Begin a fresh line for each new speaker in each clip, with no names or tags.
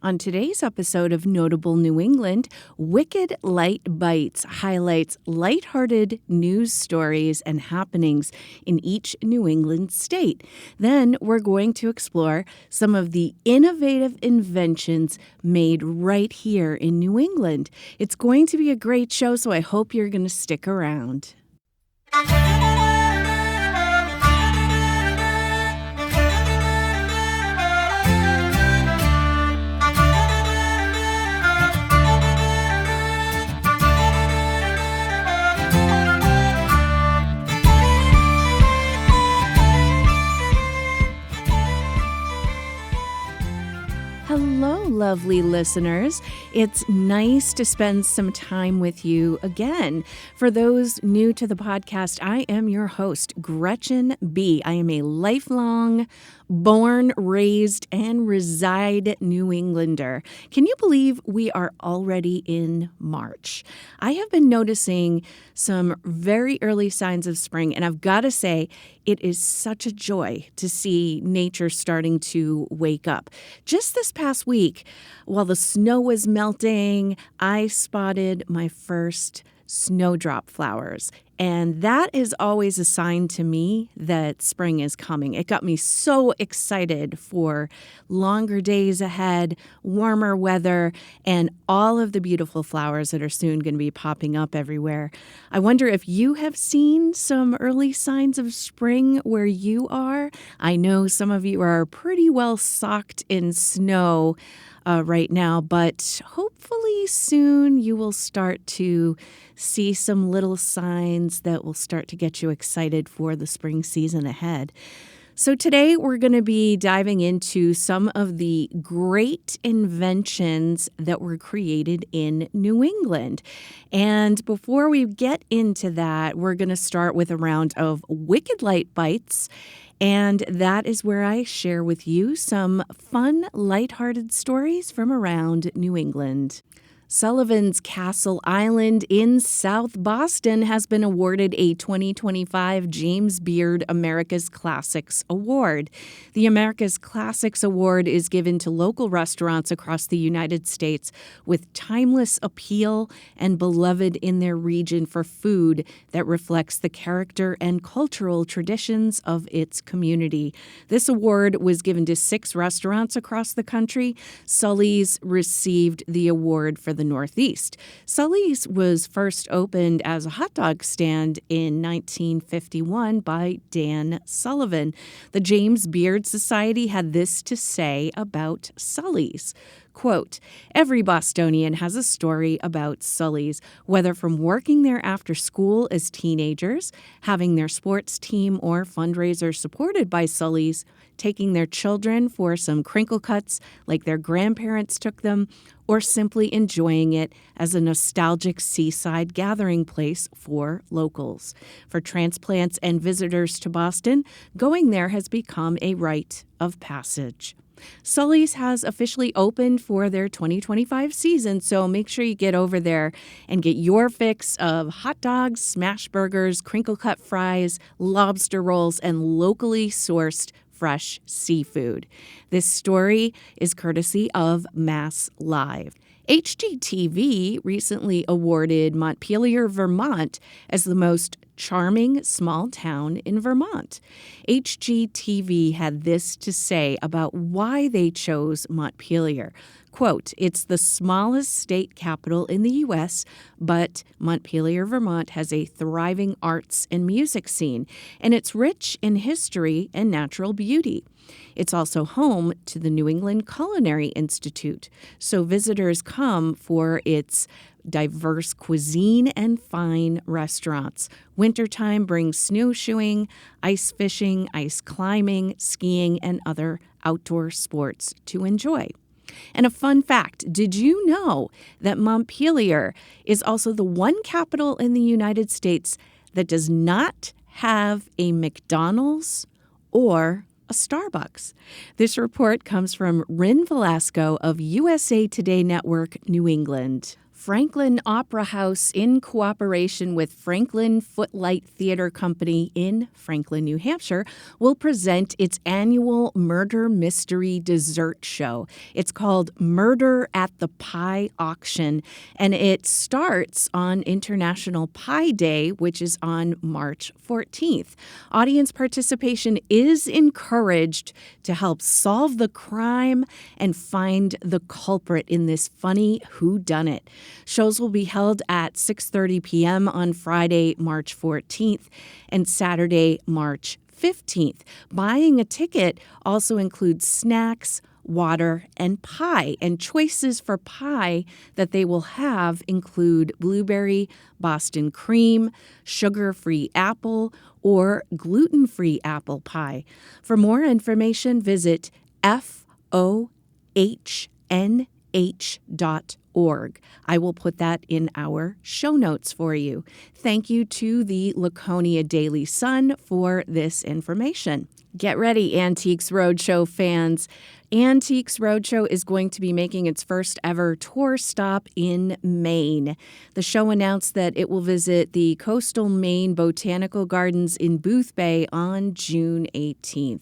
On today's episode of Notable New England, Wicked Lite Bites highlights lighthearted news stories and happenings in each New England state. Then we're going to explore some of the innovative inventions made right here in New England. It's going to be a great show, so I hope you're going to stick around. Hello, lovely listeners. It's nice to spend some time with you again. For those new to the podcast, I am your host, Gretchen B. I am a lifelong, born, raised, and reside New Englander. Can you believe we are already in March? I have been noticing some very early signs of spring, and I've got to say, it is such a joy to see nature starting to wake up. Just this past week, while the snow was melting, I spotted my first snowdrop flowers. And that is always a sign to me that spring is coming. It got me so excited for longer days ahead, warmer weather, and all of the beautiful flowers that are soon going to be popping up everywhere. I wonder if you have seen some early signs of spring where you are. I know some of you are pretty well socked in snow right now, but hopefully soon you will start to see some little signs that will start to get you excited for the spring season ahead. So today we're going to be diving into some of the great inventions that were created in New England. And before we get into that, we're going to start with a round of Wicked Lite Bites. And that is where I share with you some fun, lighthearted stories from around New England. Sullivan's Castle Island in South Boston has been awarded a 2025 James Beard America's Classics Award. The America's Classics Award is given to local restaurants across the United States with timeless appeal and beloved in their region for food that reflects the character and cultural traditions of its community. This award was given to 6 restaurants across the country. Sully's received the award for the Northeast. Sully's was first opened as a hot dog stand in 1951 by Dan Sullivan. The James Beard Society had this to say about Sully's. Quote, "Every Bostonian has a story about Sully's, whether from working there after school as teenagers, having their sports team or fundraiser supported by Sully's, taking their children for some crinkle cuts like their grandparents took them, or simply enjoying it as a nostalgic seaside gathering place for locals. For transplants and visitors to Boston, going there has become a rite of passage." Sully's has officially opened for their 2025 season, so make sure you get over there and get your fix of hot dogs, smash burgers, crinkle cut fries, lobster rolls, and locally sourced fresh seafood. This story is courtesy of Mass Live. HGTV recently awarded Montpelier, Vermont as the most charming small town in Vermont. HGTV had this to say about why they chose Montpelier. Quote, "It's the smallest state capital in the U.S., but Montpelier, Vermont has a thriving arts and music scene, and it's rich in history and natural beauty. It's also home to the New England Culinary Institute, so visitors come for its diverse cuisine and fine restaurants. Wintertime brings snowshoeing, ice fishing, ice climbing, skiing, and other outdoor sports to enjoy." And a fun fact, did you know that Montpelier is also the one capital in the United States that does not have a McDonald's or a Starbucks? This report comes from Rin Velasco of USA Today Network, New England. Franklin Opera House, in cooperation with Franklin Footlight Theater Company in Franklin, New Hampshire, will present its annual murder mystery dessert show. It's called Murder at the Pie Auction, and it starts on International Pie Day, which is on March 14th. Audience participation is encouraged to help solve the crime and find the culprit in this funny whodunit. Shows will be held at 6:30 p.m. on Friday, March 14th and Saturday, March 15th. Buying a ticket also includes snacks, water, and pie. And choices for pie that they will have include blueberry, Boston cream, sugar-free apple, or gluten-free apple pie. For more information, visit fohnh.org. I will put that in our show notes for you. Thank you to the Laconia Daily Sun for this information. Get ready, Antiques Roadshow fans. Antiques Roadshow is going to be making its first ever tour stop in Maine. The show announced that it will visit the coastal Maine Botanical Gardens in Booth Bay on June 18th.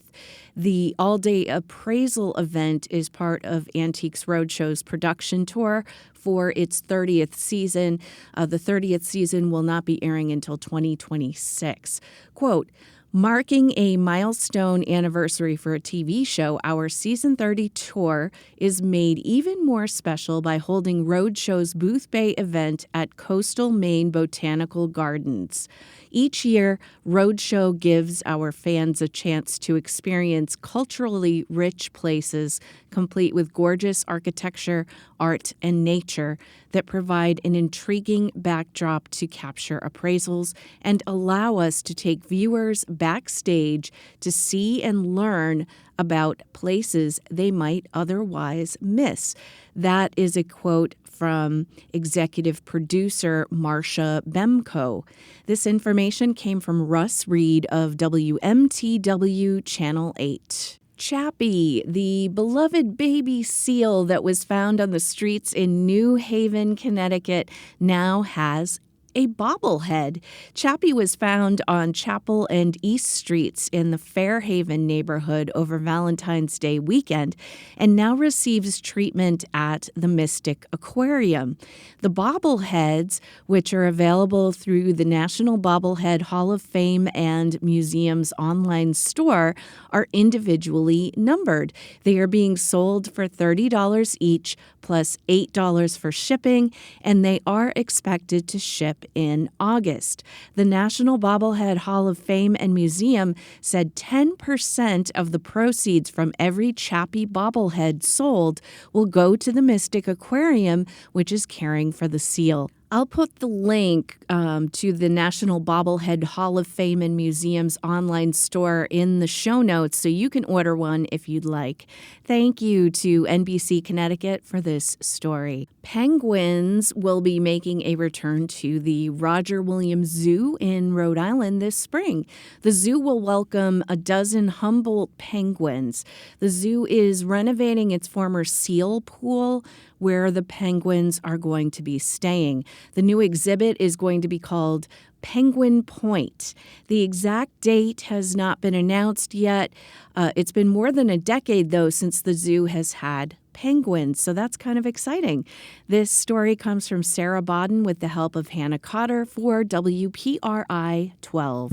The all-day appraisal event is part of Antiques Roadshow's production tour for its 30th season. The 30th season will not be airing until 2026. Quote, marking a milestone anniversary for a TV show, our Season 30 tour is made even more special by holding Roadshow's Booth Bay event at Coastal Maine Botanical Gardens. Each year, Roadshow gives our fans a chance to experience culturally rich places, complete with gorgeous architecture, art, and nature that provide an intriguing backdrop to capture appraisals and allow us to take viewers backstage to see and learn about places they might otherwise miss. That is a quote from executive producer Marcia Bemko. This information came from Russ Reed of WMTW Channel 8. Chappie, the beloved baby seal that was found on the streets in New Haven, Connecticut, now has a bobblehead. Chappie was found on Chapel and East Streets in the Fairhaven neighborhood over Valentine's Day weekend and now receives treatment at the Mystic Aquarium. The bobbleheads, which are available through the National Bobblehead Hall of Fame and Museum's online store, are individually numbered. They are being sold for $30 each plus $8 for shipping, and they are expected to ship in August. The National Bobblehead Hall of Fame and Museum said 10% of the proceeds from every Chappie bobblehead sold will go to the Mystic Aquarium, which is caring for the seal. I'll put the link to the National Bobblehead Hall of Fame and Museum's online store in the show notes so you can order one if you'd like. Thank you to NBC Connecticut for this story. Penguins will be making a return to the Roger Williams Zoo in Rhode Island this spring. The zoo will welcome a dozen Humboldt penguins. The zoo is renovating its former seal pool, where the penguins are going to be staying. The new exhibit is going to be called Penguin Point. The exact date has not been announced yet. It's been more than a decade, though, since the zoo has had penguins, so that's kind of exciting. This story comes from Sarah Bodden with the help of Hannah Cotter for WPRI 12.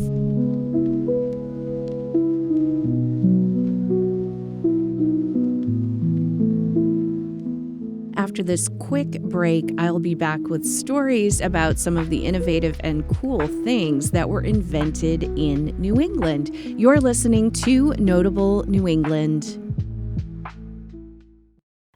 After this quick break, I'll be back with stories about some of the innovative and cool things that were invented in New England. You're listening to Notable New England.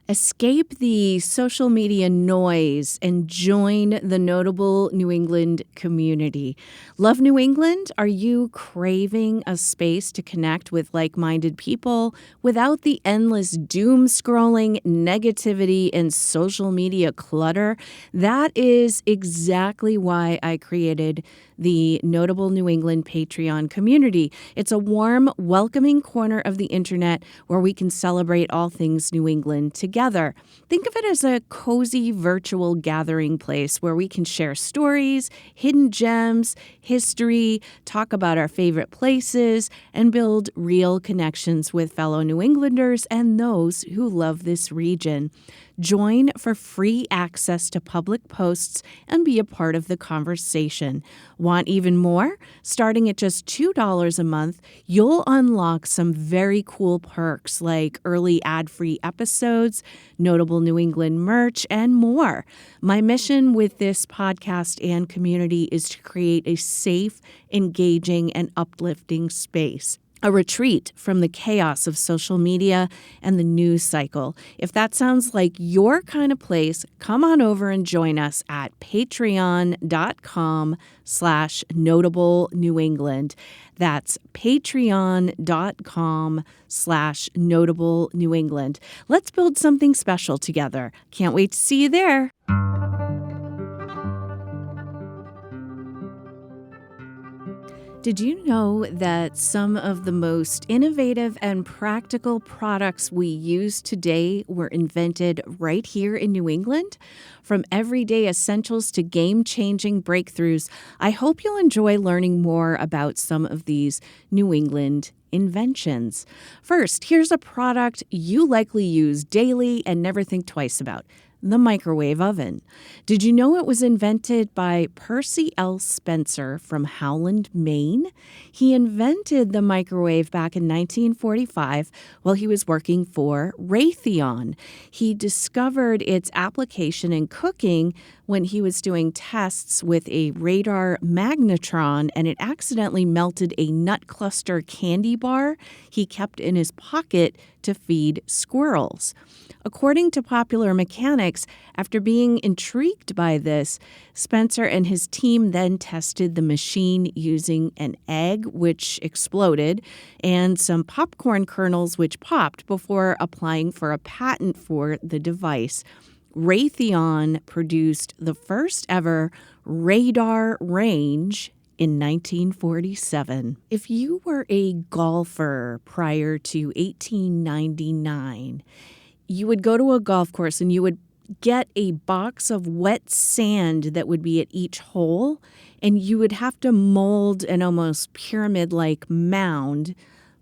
Escape the social media noise and join the Notable New England community. Love New England? Are you craving a space to connect with like-minded people without the endless doom scrolling, negativity, and social media clutter? That is exactly why I created the Notable New England Patreon community. It's a warm, welcoming corner of the internet where we can celebrate all things New England together. together. Think of it as a cozy virtual gathering place where we can share stories, hidden gems, history, talk about our favorite places, and build real connections with fellow New Englanders and those who love this region. Join for free access to public posts and be a part of the conversation. Want even more? Starting at just $2 a month, you'll unlock some very cool perks like early ad-free episodes, notable New England merch, and more. My mission with this podcast and community is to create a safe, engaging, and uplifting space. A retreat from the chaos of social media and the news cycle. If that sounds like your kind of place, come on over and join us at patreon.com/Notable New England. That's patreon.com/Notable New England. Let's build something special together. Can't wait to see you there. Did you know that some of the most innovative and practical products we use today were invented right here in New England? From everyday essentials to game-changing breakthroughs, I hope you'll enjoy learning more about some of these New England inventions. First, here's a product you likely use daily and never think twice about. The microwave oven. Did you know it was invented by Percy L. Spencer from Howland, Maine? He invented the microwave back in 1945 while he was working for Raytheon. He discovered its application in cooking when he was doing tests with a radar magnetron, and it accidentally melted a nut cluster candy bar he kept in his pocket to feed squirrels. According to Popular Mechanics, after being intrigued by this, Spencer and his team then tested the machine using an egg, which exploded, and some popcorn kernels, which popped, before applying for a patent for the device. Raytheon produced the first ever radar range in 1947. If you were a golfer prior to 1899, you would go to a golf course and you would get a box of wet sand that would be at each hole, and you would have to mold an almost pyramid-like mound,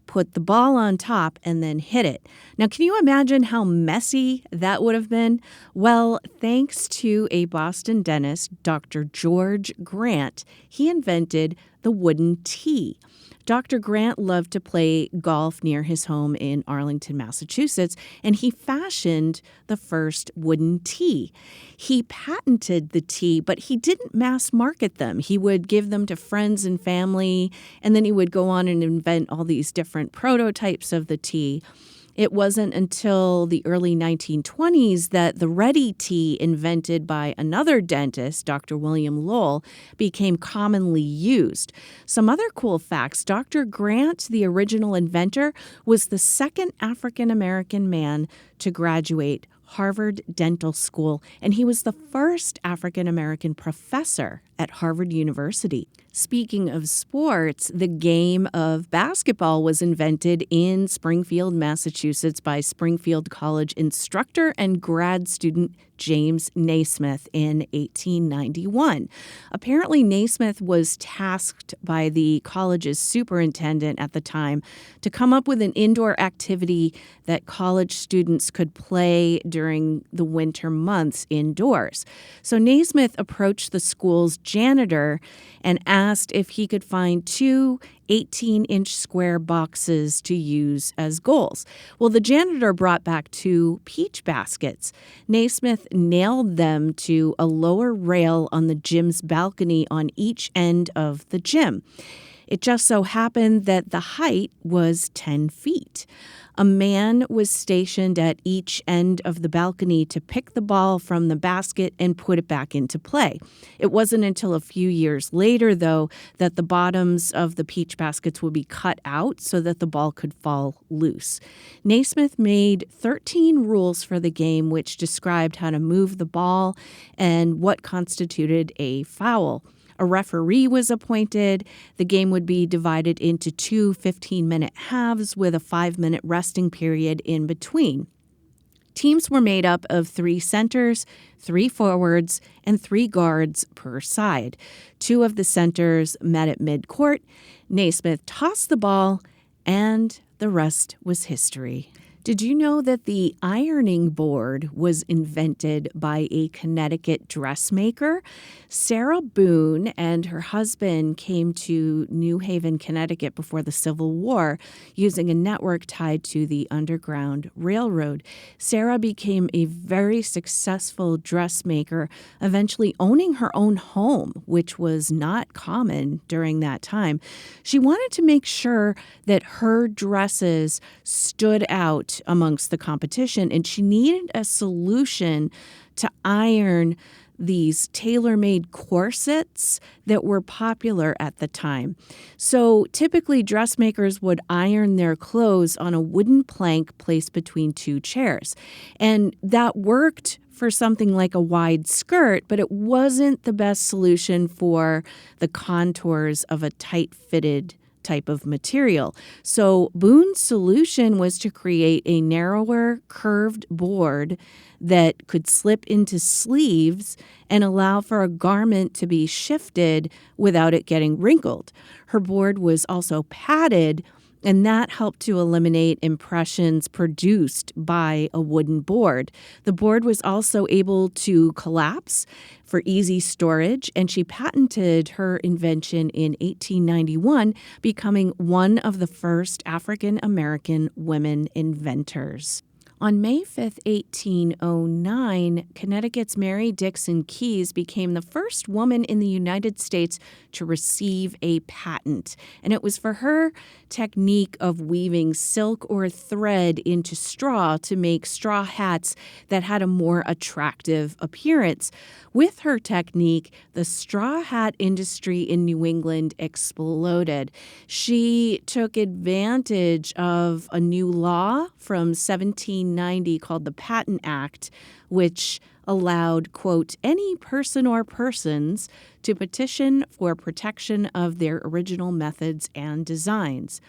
put the ball on top, and then hit it. Now, can you imagine how messy that would have been? Well, thanks to a Boston dentist, Dr. George Grant, he invented the wooden tee. Dr. Grant loved to play golf near his home in Arlington, Massachusetts, and he fashioned the first wooden tee. He patented the tee, but he didn't mass market them. He would give them to friends and family, and then he would go on and invent all these different prototypes of the tee. It wasn't until the early 1920s that the ready tea, invented by another dentist, Dr. William Lowell, became commonly used. Some other cool facts: Dr. Grant, the original inventor, was the second African-American man to graduate Harvard Dental School, and he was the first African-American professor at Harvard University. Speaking of sports, the game of basketball was invented in Springfield, Massachusetts by Springfield College instructor and grad student James Naismith in 1891. Apparently, Naismith was tasked by the college's superintendent at the time to come up with an indoor activity that college students could play during the winter months indoors. So Naismith approached the school's janitor and asked if he could find two 18-inch square boxes to use as goals. Well, the janitor brought back two peach baskets. Naismith nailed them to a lower rail on the gym's balcony on each end of the gym. It just so happened that the height was 10 feet. A man was stationed at each end of the balcony to pick the ball from the basket and put it back into play. It wasn't until a few years later, though, that the bottoms of the peach baskets would be cut out so that the ball could fall loose. Naismith made 13 rules for the game, which described how to move the ball and what constituted a foul. A referee was appointed. The game would be divided into two 15-minute halves with a 5-minute resting period in between. Teams were made up of 3 centers, 3 forwards, and 3 guards per side. 2 of the centers met at midcourt. Naismith tossed the ball, and the rest was history. Did you know that the ironing board was invented by a Connecticut dressmaker? Sarah Boone and her husband came to New Haven, Connecticut before the Civil War using a network tied to the Underground Railroad. Sarah became a very successful dressmaker, eventually owning her own home, which was not common during that time. She wanted to make sure that her dresses stood out amongst the competition, and she needed a solution to iron these tailor-made corsets that were popular at the time. So typically dressmakers would iron their clothes on a wooden plank placed between 2 chairs. And that worked for something like a wide skirt, but it wasn't the best solution for the contours of a tight-fitted type of material. So Boone's solution was to create a narrower, curved board that could slip into sleeves and allow for a garment to be shifted without it getting wrinkled. Her board was also padded, and that helped to eliminate impressions produced by a wooden board. The board was also able to collapse for easy storage, and she patented her invention in 1891, becoming one of the first African-American women inventors. On May 5, 1809, Connecticut's Mary Dixon Keyes became the first woman in the United States to receive a patent. And it was for her technique of weaving silk or thread into straw to make straw hats that had a more attractive appearance. With her technique, the straw hat industry in New England exploded. She took advantage of a new law from 1790 called the Patent Act, which allowed, quote, any person or persons to petition for protection of their original methods and designs.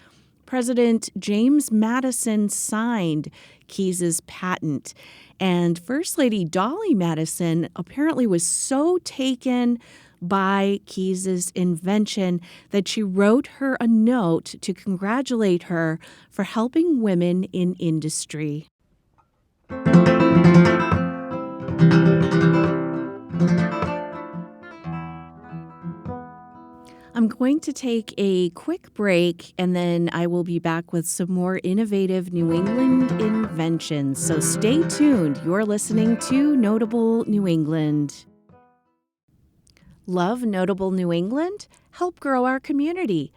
President James Madison signed Keyes's patent, and First Lady Dolly Madison apparently was so taken by Keyes's invention that she wrote her a note to congratulate her for helping women in industry. I'm going to take a quick break, and then I will be back with some more innovative New England inventions. So stay tuned. You're listening to Notable New England. Love Notable New England? Help grow our community.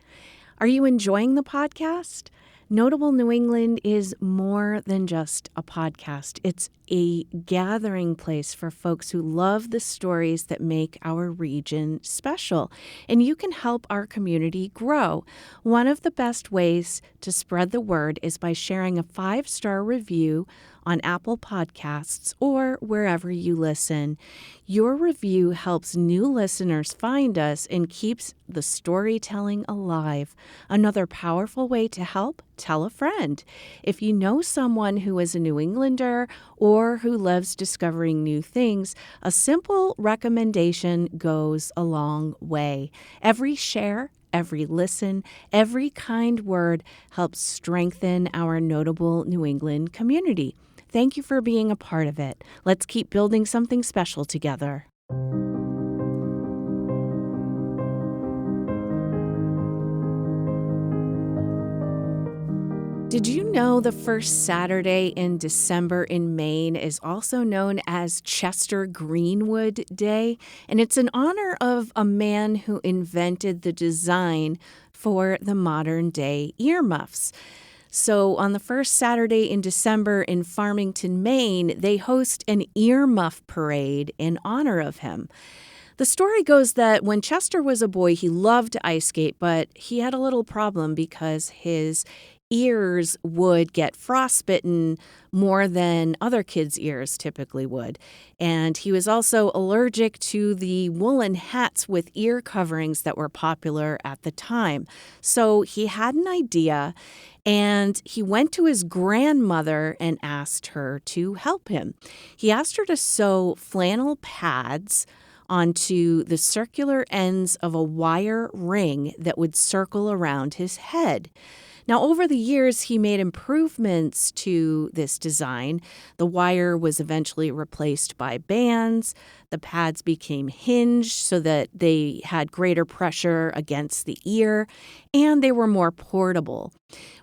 Are you enjoying the podcast? Notable New England is more than just a podcast. It's a gathering place for folks who love the stories that make our region special. And you can help our community grow. One of the best ways to spread the word is by sharing a 5-star review on Apple Podcasts or wherever you listen. Your review helps new listeners find us and keeps the storytelling alive. Another powerful way to help: tell a friend. If you know someone who is a New Englander or who loves discovering new things, a simple recommendation goes a long way. Every share, every listen, every kind word helps strengthen our Notable New England community. Thank you for being a part of it. Let's keep building something special together. Did you know the first Saturday in December in Maine is also known as Chester Greenwood Day? And it's in honor of a man who invented the design for the modern-day earmuffs. So on the first Saturday in December in Farmington, Maine, they host an earmuff parade in honor of him. The story goes that when Chester was a boy, he loved to ice skate, but he had a little problem because his ears would get frostbitten more than other kids' ears typically would. And he was also allergic to the woolen hats with ear coverings that were popular at the time. So he had an idea, and he went to his grandmother and asked her to help him. He asked her to sew flannel pads onto the circular ends of a wire ring that would circle around his head. Now, over the years, he made improvements to this design. The wire was eventually replaced by bands. The pads became hinged so that they had greater pressure against the ear, and they were more portable.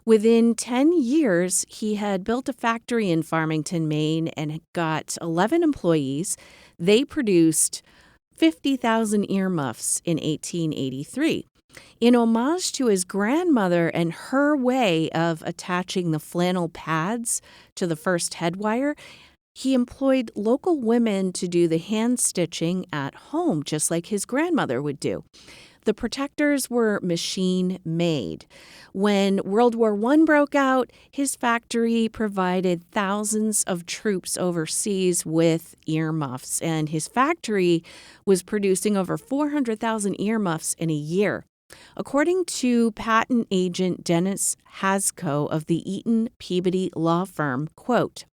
Within 10 years, he had built a factory in Farmington, Maine, and got 11 employees. They produced 50,000 earmuffs in 1883. In homage to his grandmother and her way of attaching the flannel pads to the first head wire, he employed local women to do the hand stitching at home, just like his grandmother would do. The protectors were machine-made. When World War I broke out, his factory provided thousands of troops overseas with earmuffs, and his factory was producing over 400,000 earmuffs in a year. According to patent agent Dennis Hasco of the Eaton Peabody law firm, quote,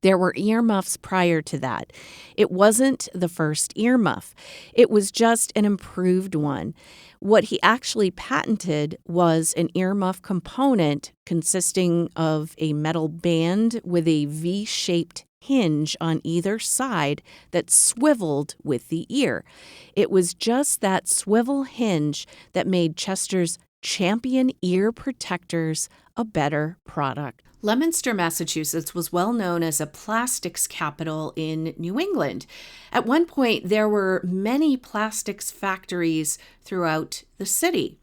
"There were earmuffs prior to that. It wasn't the first earmuff. It was just an improved one. What he actually patented was an earmuff component consisting of a metal band with a V-shaped hinge on either side that swiveled with the ear. It was just that swivel hinge that made Chester's champion ear protectors a better product." Leominster, Massachusetts was well known as a plastics capital in New England. At one point, there were many plastics factories throughout the city.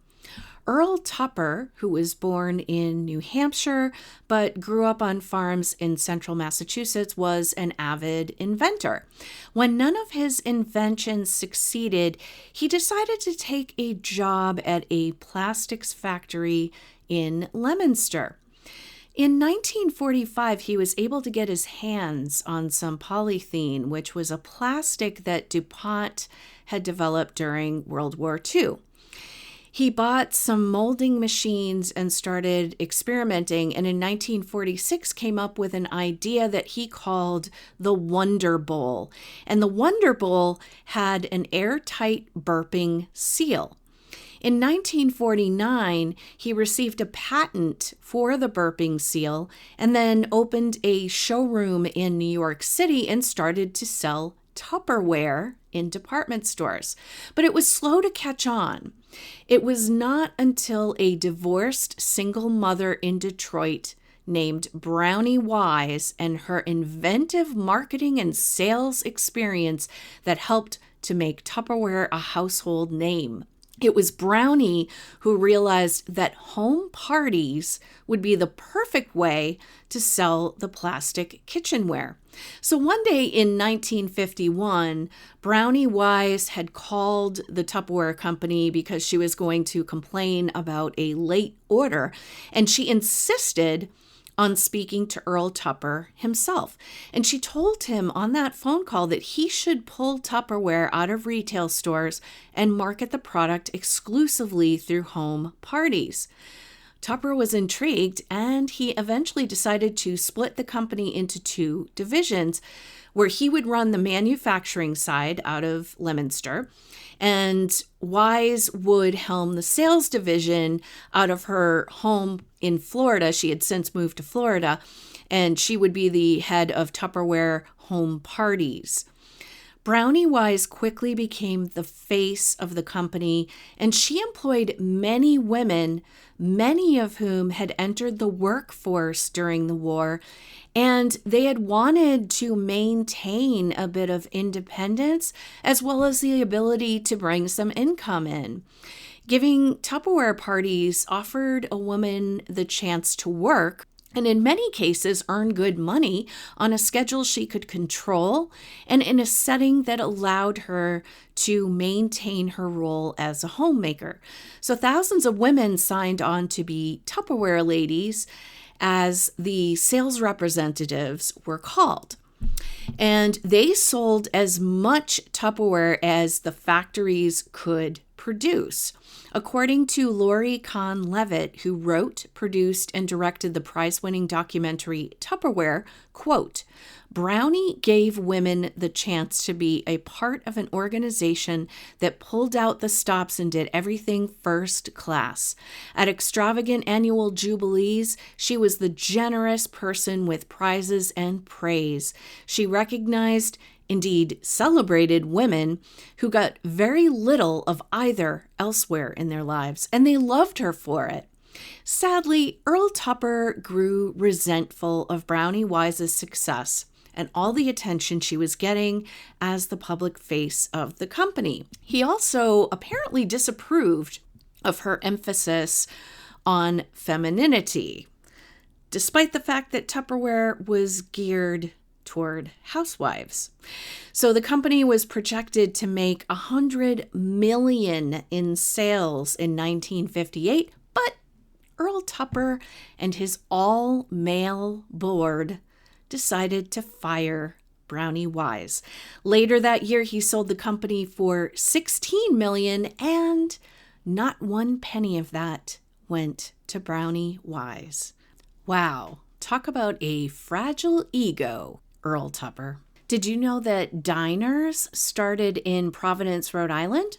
Earl Tupper, who was born in New Hampshire but grew up on farms in central Massachusetts, was an avid inventor. When none of his inventions succeeded, he decided to take a job at a plastics factory in Leominster. In 1945, he was able to get his hands on some polythene, which was a plastic that DuPont had developed during World War II. He bought some molding machines and started experimenting, and in 1946 came up with an idea that he called the Wonder Bowl. And the Wonder Bowl had an airtight burping seal. In 1949, he received a patent for the burping seal and then opened a showroom in New York City and started to sell Tupperware in department stores. But it was slow to catch on. It was not until a divorced single mother in Detroit named Brownie Wise and her inventive marketing and sales experience that helped to make Tupperware a household name. It was Brownie who realized that home parties would be the perfect way to sell the plastic kitchenware. So one day in 1951, Brownie Wise had called the Tupperware company because she was going to complain about a late order, and she insisted on speaking to Earl Tupper himself. And she told him on that phone call that he should pull Tupperware out of retail stores and market the product exclusively through home parties. Tupper was intrigued, and he eventually decided to split the company into two divisions, where he would run the manufacturing side out of Leominster, and Wise would helm the sales division out of her home in Florida. She had since moved to Florida, and she would be the head of Tupperware home parties. Brownie Wise quickly became the face of the company, and she employed many women, many of whom had entered the workforce during the war, and they had wanted to maintain a bit of independence as well as the ability to bring some income in. Giving Tupperware parties offered a woman the chance to work and in many cases earn good money on a schedule she could control and in a setting that allowed her to maintain her role as a homemaker. So thousands of women signed on to be Tupperware ladies, as the sales representatives were called. And they sold as much Tupperware as the factories could produce. According to Lori Kahn Levitt, who wrote, produced, and directed the prize-winning documentary Tupperware, quote, Brownie gave women the chance to be a part of an organization that pulled out the stops and did everything first class. At extravagant annual jubilees, she was the generous person with prizes and praise. She recognized, indeed celebrated, women who got very little of either elsewhere in their lives, and they loved her for it. Sadly, Earl Tupper grew resentful of Brownie Wise's success and all the attention she was getting as the public face of the company. He also apparently disapproved of her emphasis on femininity, despite the fact that Tupperware was geared toward housewives. So the company was projected to make $100 million in sales in 1958, but Earl Tupper and his all-male board decided to fire Brownie Wise. Later that year, he sold the company for $16 million, and not one penny of that went to Brownie Wise. Wow, talk about a fragile ego, Earl Tupper. Did you know that diners started in Providence, Rhode Island?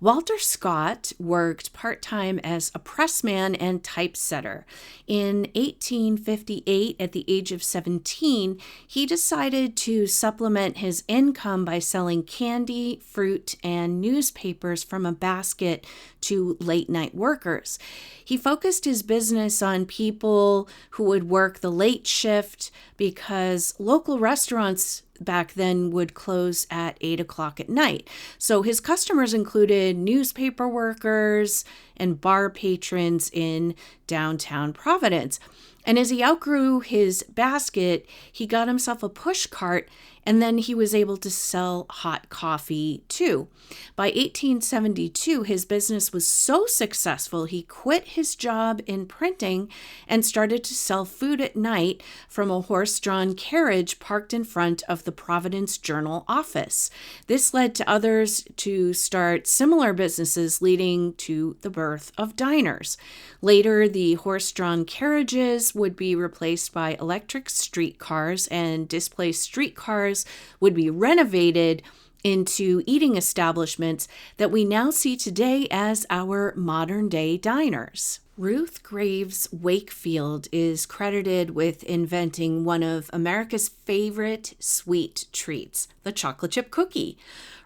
Walter Scott worked part-time as a pressman and typesetter. In 1858, at the age of 17, he decided to supplement his income by selling candy, fruit, and newspapers from a basket to late-night workers. He focused his business on people who would work the late shift because local restaurants back then would close at 8 o'clock at night. So his customers included newspaper workers and bar patrons in downtown Providence. And as he outgrew his basket, he got himself a push cart, and then he was able to sell hot coffee too. By 1872, his business was so successful, he quit his job in printing and started to sell food at night from a horse-drawn carriage parked in front of the Providence Journal office. This led to others to start similar businesses, leading to the birth of diners. Later, the horse-drawn carriages would be replaced by electric streetcars, and displaced streetcars would be renovated into eating establishments that we now see today as our modern-day diners. Ruth Graves Wakefield is credited with inventing one of America's favorite sweet treats, the chocolate chip cookie.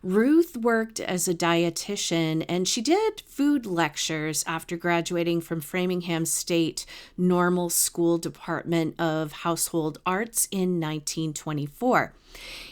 Ruth worked as a dietitian, and she did food lectures after graduating from Framingham State Normal School Department of Household Arts in 1924.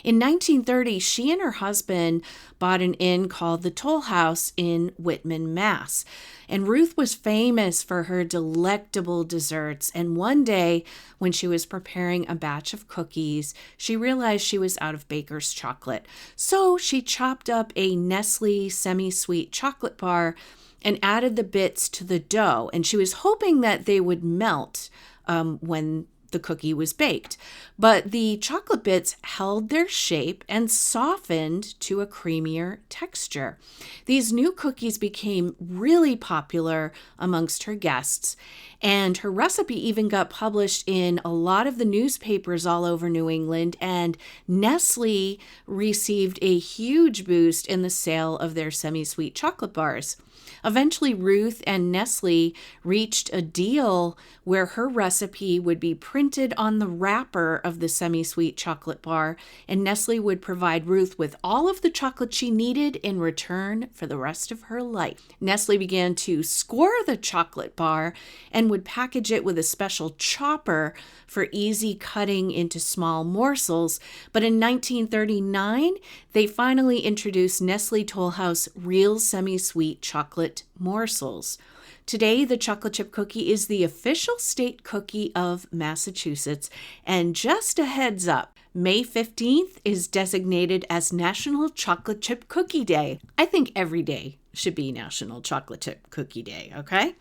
In 1930, she and her husband bought an inn called the Toll House in Whitman, Mass. And Ruth was famous for her delectable desserts. And one day, when she was preparing a batch of cookies, she realized she was out of baker's chocolate. So she chopped up a Nestle semi-sweet chocolate bar and added the bits to the dough. And she was hoping that they would melt when the cookie was baked. But the chocolate bits held their shape and softened to a creamier texture. These new cookies became really popular amongst her guests, and her recipe even got published in a lot of the newspapers all over New England, and Nestle received a huge boost in the sale of their semi-sweet chocolate bars. Eventually, Ruth and Nestle reached a deal where her recipe would be printed on the wrapper of the semi-sweet chocolate bar, and Nestle would provide Ruth with all of the chocolate she needed in return for the rest of her life. Nestle began to score the chocolate bar and would package it with a special chopper for easy cutting into small morsels. But in 1939, they finally introduced Nestle Toll House Real Semi-Sweet Chocolate Morsels. Today, the chocolate chip cookie is the official state cookie of Massachusetts. And just a heads up, May 15th is designated as National Chocolate Chip Cookie Day. I think every day should be National Chocolate Chip Cookie Day, okay?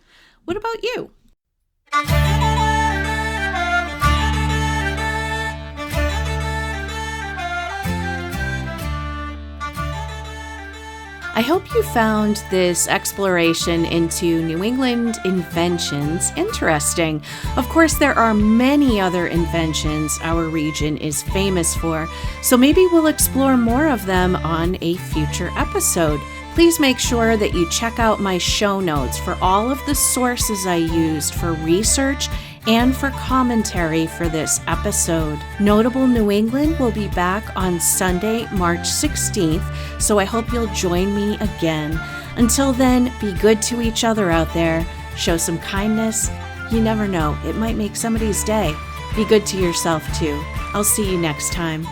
What about you? I hope you found this exploration into New England inventions interesting. Of course, there are many other inventions our region is famous for, so maybe we'll explore more of them on a future episode. Please make sure that you check out my show notes for all of the sources I used for research and for commentary for this episode. Notable New England will be back on Sunday, March 16th, so I hope you'll join me again. Until then, be good to each other out there. Show some kindness. You never know, it might make somebody's day. Be good to yourself too. I'll see you next time.